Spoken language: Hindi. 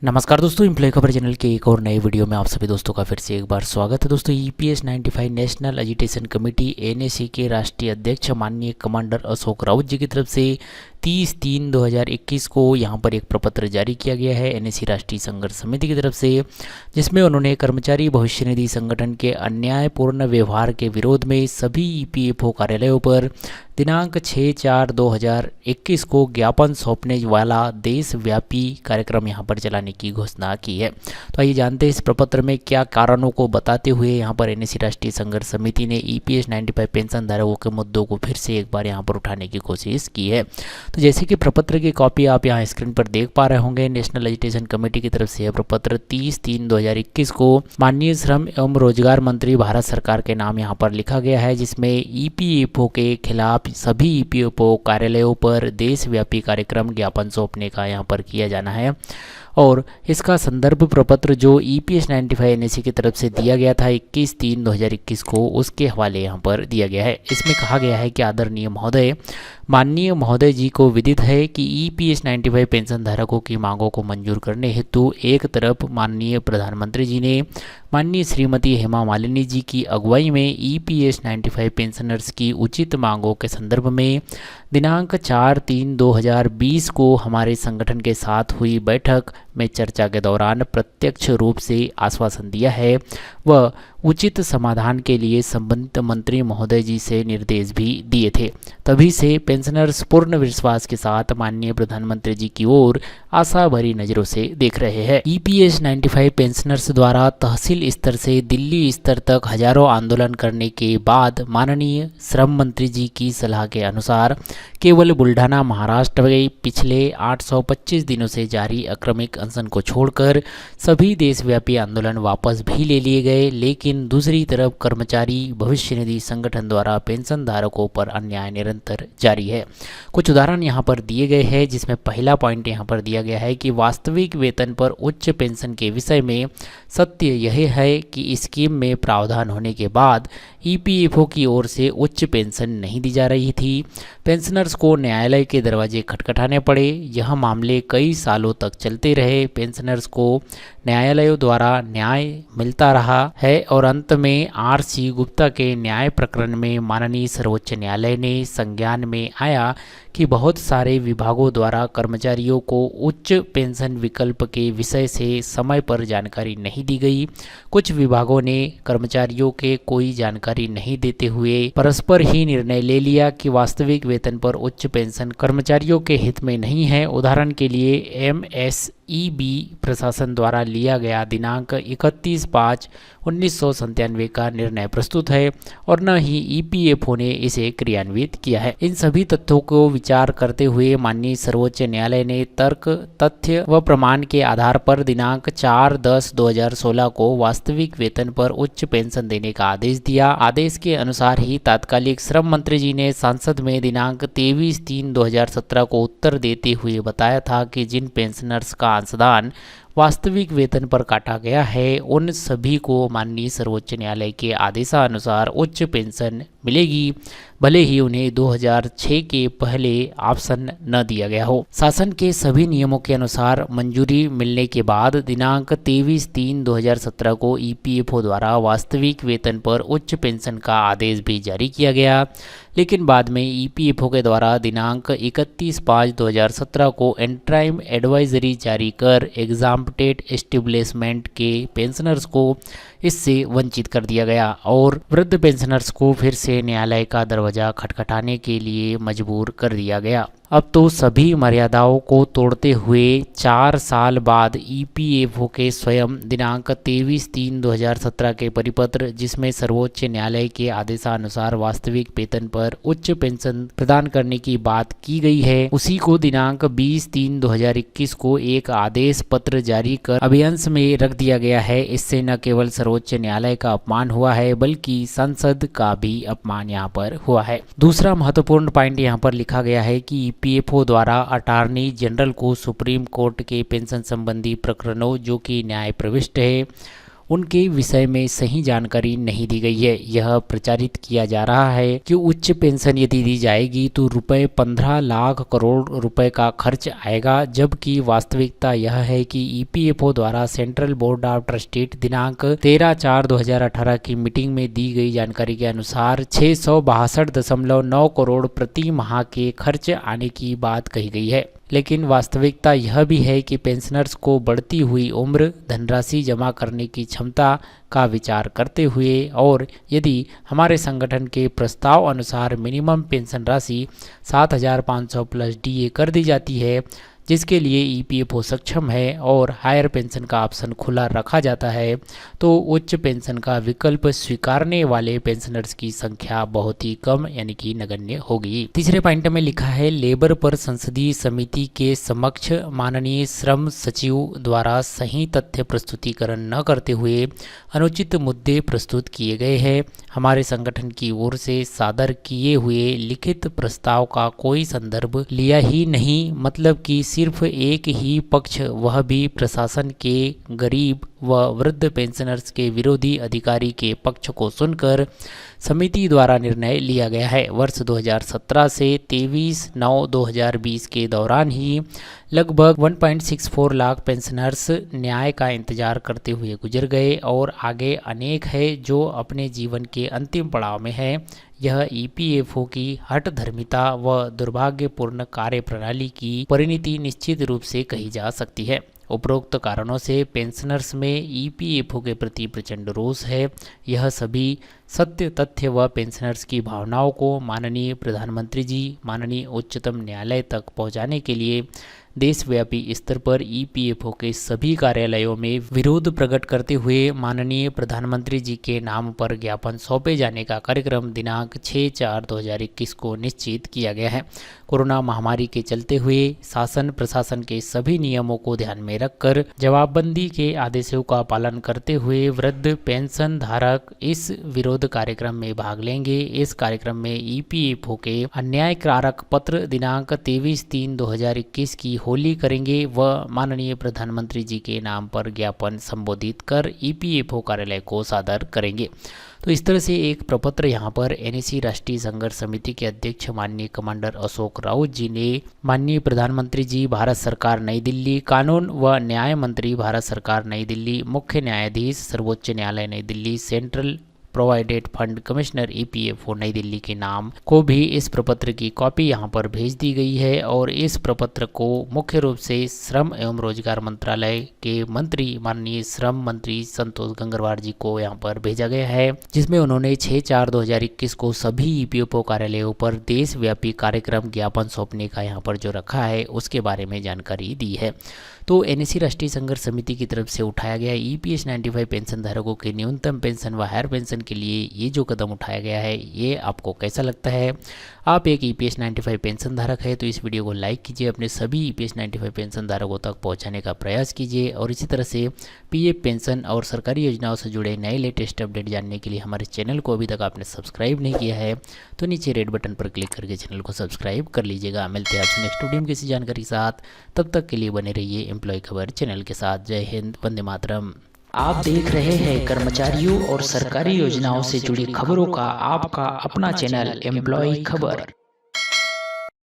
नमस्कार दोस्तों, एम्प्लॉय खबर चैनल के एक और नए वीडियो में आप सभी दोस्तों का फिर से एक बार स्वागत है। दोस्तों EPS 95 national agitation committee NAC के राष्ट्रीय अध्यक्ष माननीय कमांडर अशोक राउत जी की तरफ से 30/3/2021 को यहां पर एक प्रपत्र जारी किया गया है एनएसी राष्ट्रीय संघर्ष समिति की तरफ से, जिसमें उन्होंने कर्मचारी भविष्य निधि संगठन के अन्यायपूर्ण व्यवहार के विरोध में सभी ईपीएफओ कार्यालयों पर दिनांक 6/4/2021 को ज्ञापन सौंपने वाला देशव्यापी कार्यक्रम यहां पर चलाने की घोषणा की है। तो आइए जानते हैं इस प्रपत्र में क्या कारणों को बताते हुए यहां पर एनएसी राष्ट्रीय संघर्ष समिति ने ईपीएस 95 पेंशन धारकों के मुद्दों को फिर से एक बार यहां पर उठाने की कोशिश की है। तो जैसे कि प्रपत्र की कॉपी आप यहां स्क्रीन पर देख पा रहे होंगे, नेशनल एजिटेशन कमेटी की तरफ से यह प्रपत्र 30/3/2021 को माननीय श्रम एवं रोजगार मंत्री भारत सरकार के नाम यहां पर लिखा गया है, जिसमें ईपीएफओ के खिलाफ सभी ईपीएफओ कार्यालयों पर देशव्यापी कार्यक्रम ज्ञापन सौंपने का यहां पर किया जाना है। और इसका संदर्भ प्रपत्र जो ईपीएस 95 एनएसी की तरफ से दिया गया था 21/3/2021 को, उसके हवाले यहाँ पर दिया गया है। इसमें कहा गया है कि आदरणीय महोदय, माननीय महोदय जी को विदित है कि ईपीएस 95 पेंशन धारकों की मांगों को मंजूर करने हेतु एक तरफ माननीय प्रधानमंत्री जी ने माननीय श्रीमती हेमा मालिनी जी की अगुवाई में ईपीएस 95 पेंशनर्स की उचित मांगों के संदर्भ में दिनांक 4/3/2020 को हमारे संगठन के साथ हुई बैठक में चर्चा के दौरान प्रत्यक्ष रूप से आश्वासन दिया है व उचित समाधान के लिए संबंधित मंत्री महोदय जी से निर्देश भी दिए थे। तभी से पेंशनर्स पूर्ण विश्वास के साथ माननीय प्रधानमंत्री जी की ओर आशा भरी नजरों से देख रहे हैं। ईपीएस 95 पेंशनर्स द्वारा तहसील स्तर से दिल्ली स्तर तक हजारों आंदोलन करने के बाद माननीय श्रम मंत्री जी की सलाह के अनुसार केवल बुल्ढाना महाराष्ट्र में पिछले 825 दिनों से जारी अक्रमिक अनशन को छोड़कर सभी देशव्यापी आंदोलन वापस भी ले लिए गए, लेकिन दूसरी तरफ कर्मचारी भविष्य निधि संगठन द्वारा पेंशन धारकों पर अन्याय निरंतर जारी है। कुछ उदाहरण यहाँ पर दिए गए हैं, जिसमें पहला पॉइंट यहाँ पर दिया गया है कि वास्तविक वेतन पर उच्च पेंशन के विषय में सत्य यह है कि स्कीम में प्रावधान होने के बाद ईपीएफओ की ओर से उच्च पेंशन नहीं दी जा रही थी। पेंशनर्स को न्यायालय के दरवाजे खटखटाने पड़े। यह मामले कई सालों तक चलते रहे। पेंशनर्स को न्यायालयों द्वारा न्याय मिलता रहा है और अंत में आर.सी. गुप्ता के न्याय प्रकरण में माननीय सर्वोच्च न्यायालय ने संज्ञान में आया कि बहुत सारे विभागों द्वारा कर्मचारियों को उच्च पेंशन विकल्प के विषय से समय पर जानकारी नहीं दी गई। कुछ विभागों ने कर्मचारियों के कोई जानकारी नहीं देते हुए परस्पर ही निर्णय ले लिया कि वास्तविक वेतन पर उच्च पेंशन कर्मचारियों के हित में नहीं है। उदाहरण के लिए एमएसईबी प्रशासन द्वारा लिया गया दिनांक 31/5/1997 का निर्णय प्रस्तुत है और न ही ईपीएफओ ने इसे क्रियान्वित किया है। इन सभी तथ्यों को विचार करते हुए माननीय सर्वोच्च न्यायालय ने तर्क, तथ्य व प्रमाण के आधार पर दिनांक 4/10/2016 को वास्तविक वेतन पर उच्च पेंशन देने का आदेश दिया। आदेश के अनुसार ही तात्कालिक श्रम मंत्री जी ने संसद में दिनांक 23/3/2017 को उत्तर देते हुए बताया था कि जिन पेंशनर्स का अंशदान वास्तविक वेतन पर काटा गया है, उन सभी को माननीय सर्वोच्च न्यायालय के आदेशानुसार उच्च पेंशन मिलेगी, भले ही उन्हें 2006 के पहले ऑप्शन न दिया गया हो। शासन के सभी नियमों के अनुसार मंजूरी मिलने के बाद दिनांक 23/3/2017 को ईपीएफओ द्वारा वास्तविक वेतन पर उच्च पेंशन का आदेश भी जारी किया गया, लेकिन बाद में ईपीएफओ के द्वारा दिनांक 31/5/2017 को इंटराइम एडवाइजरी जारी कर एग्जाम्प्टेड एस्टेब्लिशमेंट के पेंशनर्स को इससे वंचित कर दिया गया और वृद्ध पेंशनर्स को फिर से न्यायालय का दरवाजा खटखटाने के लिए मजबूर कर दिया गया। अब तो सभी मर्यादाओं को तोड़ते हुए 4 साल बाद ईपीएफओ के स्वयं दिनांक 23/3/2017 के परिपत्र, जिसमें सर्वोच्च न्यायालय के आदेशानुसार वास्तविक वेतन पर उच्च पेंशन प्रदान करने की बात की गई है, उसी को दिनांक 20/3/2021 को एक आदेश पत्र जारी कर अभियंस में रख दिया गया है। इससे न केवल सर्वोच्च न्यायालय का अपमान हुआ है, बल्कि संसद का भी अपमान यहाँ पर हुआ है। दूसरा महत्वपूर्ण पॉइंट यहाँ पर लिखा गया है कि ईपीएफओ द्वारा अटॉर्नी जनरल को सुप्रीम कोर्ट के पेंशन संबंधी प्रकरणों जो कि न्याय प्रविष्ट है उनके विषय में सही जानकारी नहीं दी गई है। यह प्रचारित किया जा रहा है कि उच्च पेंशन यदि दी जाएगी तो रुपए 15 लाख करोड़ रुपए का खर्च आएगा, जबकि वास्तविकता यह है कि ईपीएफओ द्वारा सेंट्रल बोर्ड ऑफ ट्रस्टी दिनांक 13/4/2018 की मीटिंग में दी गई जानकारी के अनुसार 662.9 करोड़ प्रति माह के खर्च आने की बात कही गई है। लेकिन वास्तविकता यह भी है कि पेंशनर्स को बढ़ती हुई उम्र, धनराशि जमा करने की क्षमता का विचार करते हुए और यदि हमारे संगठन के प्रस्ताव अनुसार मिनिमम पेंशन राशि 7,500 प्लस डीए कर दी जाती है, जिसके लिए ईपीएफओ सक्षम है और हायर पेंशन का ऑप्शन खुला रखा जाता है, तो उच्च पेंशन का विकल्प स्वीकारने वाले पेंशनर्स की संख्या बहुत ही कम यानी कि नगण्य होगी। तीसरे पॉइंट में लिखा है, लेबर पर संसदीय समिति के समक्ष माननीय श्रम सचिव द्वारा सही तथ्य प्रस्तुतिकरण न करते हुए अनुचित मुद्दे प्रस्तुत किए गए हैं। हमारे संगठन की ओर से सादर किए हुए लिखित प्रस्ताव का कोई संदर्भ लिया ही नहीं, मतलब कि सिर्फ एक ही पक्ष, वह भी प्रशासन के गरीब व वृद्ध पेंशनर्स के विरोधी अधिकारी के पक्ष को सुनकर समिति द्वारा निर्णय लिया गया है। वर्ष 2017 से 23/9/2020 के दौरान ही लगभग 1.64 लाख पेंशनर्स न्याय का इंतजार करते हुए गुजर गए और आगे अनेक है जो अपने जीवन के अंतिम पड़ाव में है। यह ईपीएफओ की हठधर्मिता व दुर्भाग्यपूर्ण कार्यप्रणाली की परिणति निश्चित रूप से कही जा सकती है। उपरोक्त कारणों से पेंशनर्स में ईपीएफओ के प्रति प्रचंड रोष है। यह सभी सत्य तथ्य व पेंशनर्स की भावनाओं को माननीय प्रधानमंत्री जी, माननीय उच्चतम न्यायालय तक पहुंचाने के लिए देशव्यापी स्तर पर ईपीएफओ के सभी कार्यालयों में विरोध प्रकट करते हुए माननीय प्रधानमंत्री जी के नाम पर ज्ञापन सौंपे जाने का कार्यक्रम दिनांक 6/4/2021 को निश्चित किया गया है। कोरोना महामारी के चलते हुए शासन प्रशासन के सभी नियमों को ध्यान में रखकर जवाबबंदी के आदेशों का पालन करते हुए वृद्ध पेंशन धारक इस विरोध कार्यक्रम में भाग लेंगे। इस कार्यक्रम में ईपीएफओ के अन्यायकारक पत्र दिनांक 23/3/2021 की होली करेंगे व माननीय प्रधानमंत्री जी के नाम पर ज्ञापन संबोधित कर ईपीएफओ कार्यालय को सादर करेंगे। तो इस तरह से एक प्रपत्र यहाँ पर एनएसी राष्ट्रीय संघर्ष समिति के अध्यक्ष माननीय कमांडर अशोक राउत जी ने माननीय प्रधानमंत्री जी भारत सरकार नई दिल्ली, कानून व न्याय मंत्री भारत सरकार नई दिल्ली, मुख्य न्यायाधीश सर्वोच्च न्यायालय नई Delhi, central provided fund commissioner EPFO नई दिल्ली के नाम को भी इस प्रपत्र की कॉपी यहाँ पर भेज दी गई है और इस प्रपत्र को मुख्य रूप से श्रम एवं रोजगार मंत्रालय के मंत्री माननीय श्रम मंत्री संतोष गंगवार जी को यहाँ पर भेजा गया है, जिसमें उन्होंने 6/4/2021 को सभी ईपीएफओ कार्यालयों पर देशव्यापी कार्यक्रम ज्ञापन सौंपने का यहाँ पर जो रखा है उसके बारे में जानकारी दी है। तो एनएसी राष्ट्रीय संघर्ष समिति की तरफ से उठाया गया ईपीएस 95 पेंशन धारकों के न्यूनतम पेंशन व हायर पेंशन के लिए ये जो कदम उठाया गया है, ये आपको कैसा लगता है? आप एक ईपीएस 95 पेंशन धारक है तो इस वीडियो को लाइक कीजिए, अपने सभी ईपीएस 95 पेंशन धारकों तक पहुंचाने का प्रयास कीजिए और इसी तरह से पीएफ पेंशन और सरकारी योजनाओं से जुड़े नए लेटेस्ट अपडेट जानने के लिए हमारे चैनल को अभी तक आपने सब्सक्राइब नहीं किया है तो नीचे रेड बटन पर क्लिक करके चैनल को सब्सक्राइब कर लीजिएगा। मिलते हैं आपसे नेक्स्ट वीडियो में किसी जानकारी के साथ, तब तक के लिए बने रहिए एम्प्लॉय खबर चैनल के साथ। जय हिंद, वंदे मातरम। आप देख रहे हैं कर्मचारियों और सरकारी योजनाओं से जुड़ी खबरों का आपका अपना चैनल एम्प्लॉय खबर।